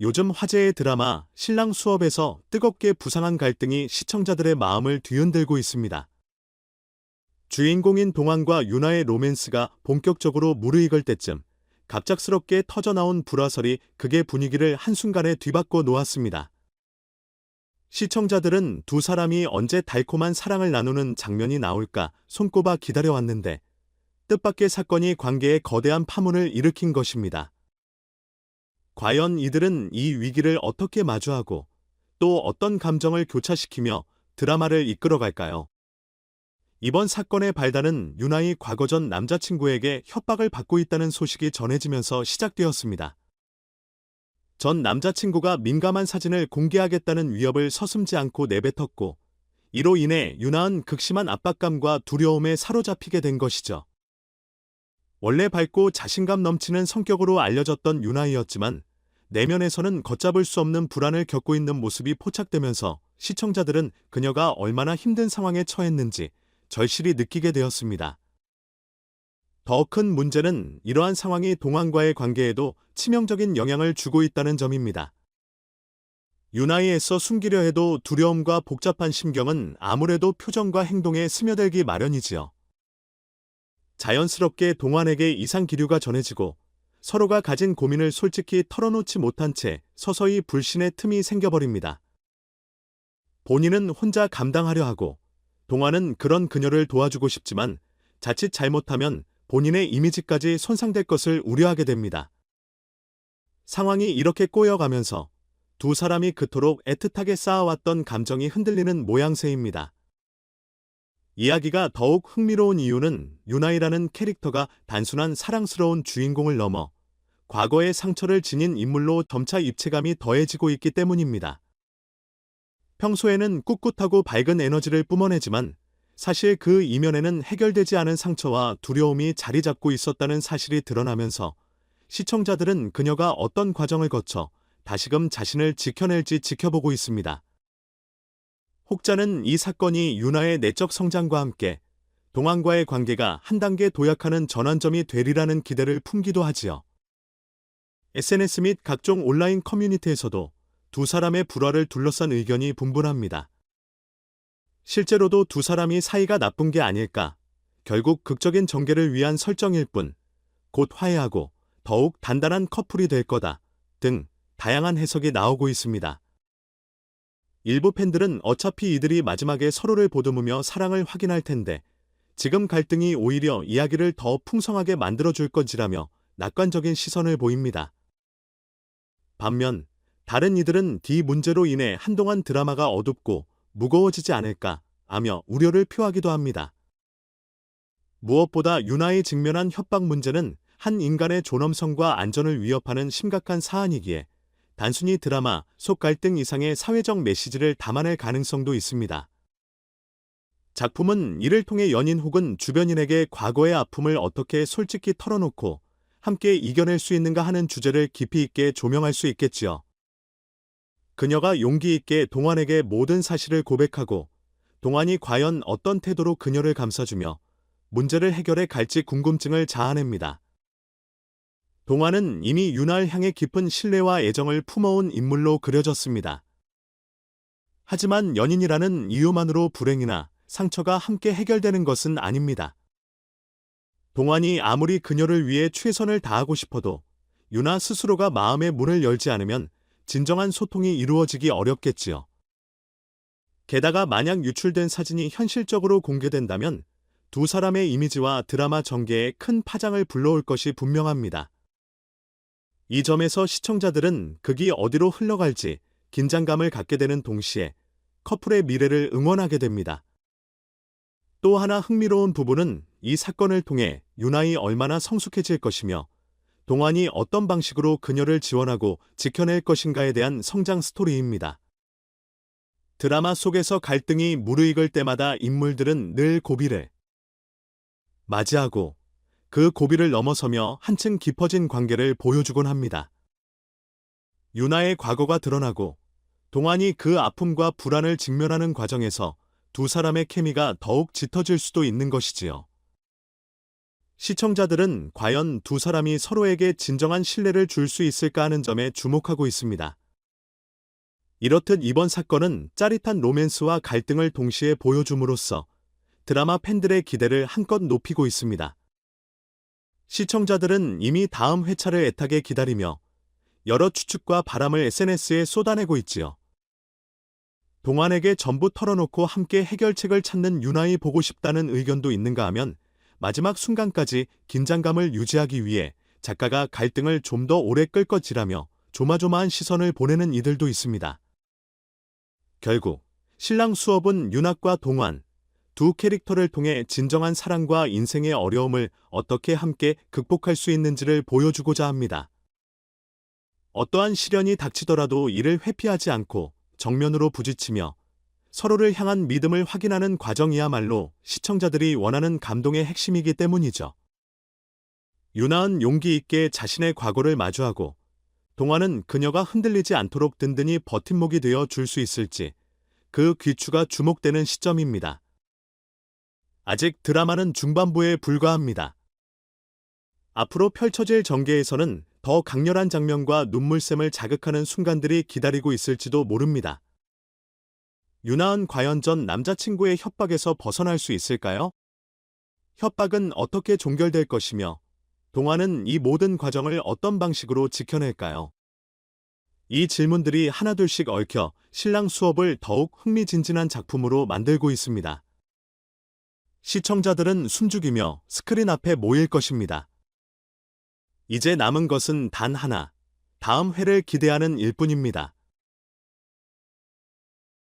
요즘 화제의 드라마 신랑 수업에서 뜨겁게 부상한 갈등이 시청자들의 마음을 뒤흔들고 있습니다. 주인공인 동환과 유나의 로맨스가 본격적으로 무르익을 때쯤 갑작스럽게 터져나온 불화설이 극의 분위기를 한순간에 뒤바꿔 놓았습니다. 시청자들은 두 사람이 언제 달콤한 사랑을 나누는 장면이 나올까 손꼽아 기다려왔는데 뜻밖의 사건이 관계에 거대한 파문을 일으킨 것입니다. 과연 이들은 이 위기를 어떻게 마주하고 또 어떤 감정을 교차시키며 드라마를 이끌어갈까요? 이번 사건의 발단은 유나의 과거 전 남자친구에게 협박을 받고 있다는 소식이 전해지면서 시작되었습니다. 전 남자친구가 민감한 사진을 공개하겠다는 위협을 서슴지 않고 내뱉었고, 이로 인해 유나는 극심한 압박감과 두려움에 사로잡히게 된 것이죠. 원래 밝고 자신감 넘치는 성격으로 알려졌던 유나이었지만 내면에서는 걷잡을 수 없는 불안을 겪고 있는 모습이 포착되면서 시청자들은 그녀가 얼마나 힘든 상황에 처했는지 절실히 느끼게 되었습니다. 더 큰 문제는 이러한 상황이 동환과의 관계에도 치명적인 영향을 주고 있다는 점입니다. 유나에 애써 숨기려 해도 두려움과 복잡한 심경은 아무래도 표정과 행동에 스며들기 마련이지요. 자연스럽게 동환에게 이상 기류가 전해지고 서로가 가진 고민을 솔직히 털어놓지 못한 채 서서히 불신의 틈이 생겨버립니다. 본인은 혼자 감당하려 하고 동환은 그런 그녀를 도와주고 싶지만 자칫 잘못하면 본인의 이미지까지 손상될 것을 우려하게 됩니다. 상황이 이렇게 꼬여가면서 두 사람이 그토록 애틋하게 쌓아왔던 감정이 흔들리는 모양새입니다. 이야기가 더욱 흥미로운 이유는 유나이라는 캐릭터가 단순한 사랑스러운 주인공을 넘어 과거의 상처를 지닌 인물로 점차 입체감이 더해지고 있기 때문입니다. 평소에는 꿋꿋하고 밝은 에너지를 뿜어내지만 사실 그 이면에는 해결되지 않은 상처와 두려움이 자리 잡고 있었다는 사실이 드러나면서 시청자들은 그녀가 어떤 과정을 거쳐 다시금 자신을 지켜낼지 지켜보고 있습니다. 혹자는 이 사건이 유나의 내적 성장과 함께 동환과의 관계가 한 단계 도약하는 전환점이 되리라는 기대를 품기도 하지요. SNS 및 각종 온라인 커뮤니티에서도 두 사람의 불화를 둘러싼 의견이 분분합니다. 실제로도 두 사람이 사이가 나쁜 게 아닐까, 결국 극적인 전개를 위한 설정일 뿐, 곧 화해하고 더욱 단단한 커플이 될 거다 등 다양한 해석이 나오고 있습니다. 일부 팬들은 어차피 이들이 마지막에 서로를 보듬으며 사랑을 확인할 텐데 지금 갈등이 오히려 이야기를 더 풍성하게 만들어줄 건지라며 낙관적인 시선을 보입니다. 반면 다른 이들은 이 문제로 인해 한동안 드라마가 어둡고 무거워지지 않을까 하며 우려를 표하기도 합니다. 무엇보다 유나의 직면한 협박 문제는 한 인간의 존엄성과 안전을 위협하는 심각한 사안이기에 단순히 드라마 속 갈등 이상의 사회적 메시지를 담아낼 가능성도 있습니다. 작품은 이를 통해 연인 혹은 주변인에게 과거의 아픔을 어떻게 솔직히 털어놓고 함께 이겨낼 수 있는가 하는 주제를 깊이 있게 조명할 수 있겠지요. 그녀가 용기 있게 동환에게 모든 사실을 고백하고 동환이 과연 어떤 태도로 그녀를 감싸주며 문제를 해결해 갈지 궁금증을 자아냅니다. 동환은 이미 유나를 향해 깊은 신뢰와 애정을 품어온 인물로 그려졌습니다. 하지만 연인이라는 이유만으로 불행이나 상처가 함께 해결되는 것은 아닙니다. 동환이 아무리 그녀를 위해 최선을 다하고 싶어도 유나 스스로가 마음의 문을 열지 않으면 진정한 소통이 이루어지기 어렵겠지요. 게다가 만약 유출된 사진이 현실적으로 공개된다면 두 사람의 이미지와 드라마 전개에 큰 파장을 불러올 것이 분명합니다. 이 점에서 시청자들은 극이 어디로 흘러갈지 긴장감을 갖게 되는 동시에 커플의 미래를 응원하게 됩니다. 또 하나 흥미로운 부분은 이 사건을 통해 유나이 얼마나 성숙해질 것이며 동환이 어떤 방식으로 그녀를 지원하고 지켜낼 것인가에 대한 성장 스토리입니다. 드라마 속에서 갈등이 무르익을 때마다 인물들은 늘 고비를 맞이하고 그 고비를 넘어서며 한층 깊어진 관계를 보여주곤 합니다. 유나의 과거가 드러나고 동환이 그 아픔과 불안을 직면하는 과정에서 두 사람의 케미가 더욱 짙어질 수도 있는 것이지요. 시청자들은 과연 두 사람이 서로에게 진정한 신뢰를 줄 수 있을까 하는 점에 주목하고 있습니다. 이렇듯 이번 사건은 짜릿한 로맨스와 갈등을 동시에 보여줌으로써 드라마 팬들의 기대를 한껏 높이고 있습니다. 시청자들은 이미 다음 회차를 애타게 기다리며 여러 추측과 바람을 SNS에 쏟아내고 있지요. 동환에게 전부 털어놓고 함께 해결책을 찾는 유나이 보고 싶다는 의견도 있는가 하면 마지막 순간까지 긴장감을 유지하기 위해 작가가 갈등을 좀 더 오래 끌 것이라며 조마조마한 시선을 보내는 이들도 있습니다. 결국 신랑 수업은 윤학과 동환 두 캐릭터를 통해 진정한 사랑과 인생의 어려움을 어떻게 함께 극복할 수 있는지를 보여주고자 합니다. 어떠한 시련이 닥치더라도 이를 회피하지 않고 정면으로 부딪히며 서로를 향한 믿음을 확인하는 과정이야말로 시청자들이 원하는 감동의 핵심이기 때문이죠. 유나은 용기 있게 자신의 과거를 마주하고 동환은 그녀가 흔들리지 않도록 든든히 버팀목이 되어 줄 수 있을지 그 귀추가 주목되는 시점입니다. 아직 드라마는 중반부에 불과합니다. 앞으로 펼쳐질 전개에서는 더 강렬한 장면과 눈물샘을 자극하는 순간들이 기다리고 있을지도 모릅니다. 유나은 과연 전 남자친구의 협박에서 벗어날 수 있을까요? 협박은 어떻게 종결될 것이며 동환은 이 모든 과정을 어떤 방식으로 지켜낼까요? 이 질문들이 하나둘씩 얽혀 신랑 수업을 더욱 흥미진진한 작품으로 만들고 있습니다. 시청자들은 숨죽이며 스크린 앞에 모일 것입니다. 이제 남은 것은 단 하나, 다음 회를 기대하는 일뿐입니다.